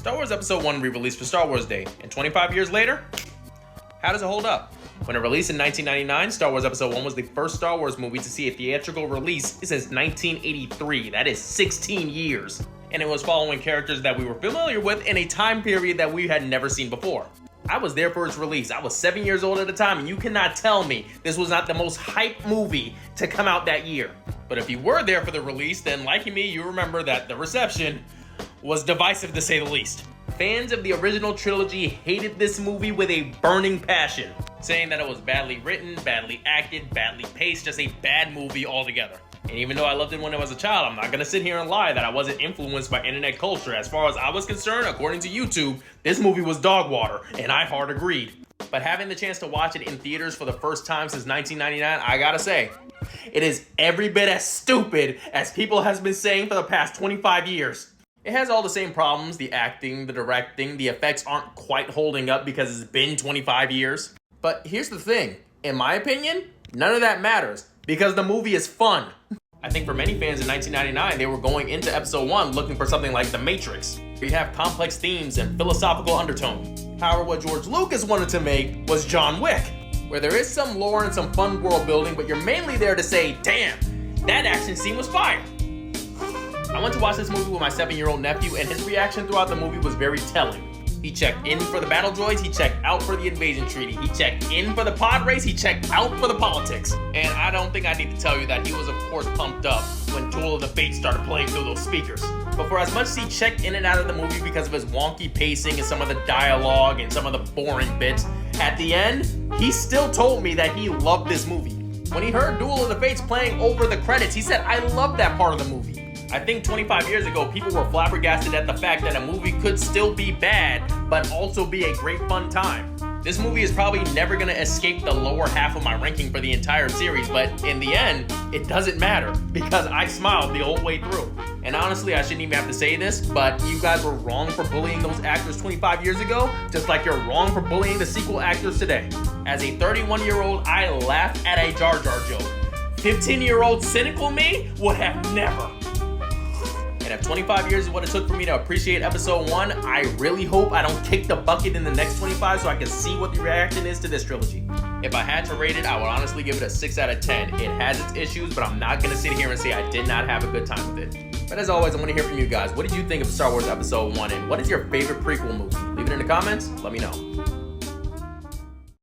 Star Wars Episode 1 re-released for Star Wars Day, and 25 years later, how does it hold up? When it released in 1999, Star Wars Episode 1 was the first Star Wars movie to see a theatrical release since 1983. That is 16 years. And it was following characters that we were familiar with in a time period that we had never seen before. I was there for its release. I was 7 years old at the time, and you cannot tell me this was not the most hyped movie to come out that year. But if you were there for the release, then like me, you remember that the reception was divisive to say the least. Fans of the original trilogy hated this movie with a burning passion, saying that it was badly written, badly acted, badly paced, just a bad movie altogether. And even though I loved it when I was a child, I'm not gonna sit here and lie that I wasn't influenced by internet culture. As far as I was concerned, according to YouTube, this movie was dog water, and I hard agreed. But having the chance to watch it in theaters for the first time since 1999, I gotta say, it is every bit as stupid as people has been saying for the past 25 years. It has all the same problems, the acting, the directing, the effects aren't quite holding up because it's been 25 years. But here's the thing, in my opinion, none of that matters because the movie is fun. I think for many fans in 1999, they were going into Episode 1 looking for something like The Matrix, where you have complex themes and philosophical undertone. However, what George Lucas wanted to make was John Wick, where there is some lore and some fun world building, but you're mainly there to say, damn, that action scene was fire. I went to watch this movie with my 7-year-old nephew, and his reaction throughout the movie was very telling. He checked in for the battle droids, he checked out for the invasion treaty, he checked in for the pod race, he checked out for the politics. And I don't think I need to tell you that he was of course pumped up when Duel of the Fates started playing through those speakers. But for as much as he checked in and out of the movie because of his wonky pacing and some of the dialogue and some of the boring bits, at the end, he still told me that he loved this movie. When he heard Duel of the Fates playing over the credits, he said, I love that part of the movie. I think 25 years ago, people were flabbergasted at the fact that a movie could still be bad, but also be a great fun time. This movie is probably never gonna escape the lower half of my ranking for the entire series, but in the end, it doesn't matter because I smiled the whole way through. And honestly, I shouldn't even have to say this, but you guys were wrong for bullying those actors 25 years ago, just like you're wrong for bullying the sequel actors today. As a 31-year-old, I laughed at a Jar Jar joke. 15-year-old cynical me would have never. And if 25 years is what it took for me to appreciate Episode 1, I really hope I don't kick the bucket in the next 25 so I can see what the reaction is to this trilogy. If I had to rate it, I would honestly give it a 6 out of 10. It has its issues, but I'm not going to sit here and say I did not have a good time with it. But as always, I want to hear from you guys. What did you think of Star Wars Episode 1, and what is your favorite prequel movie? Leave it in the comments. Let me know.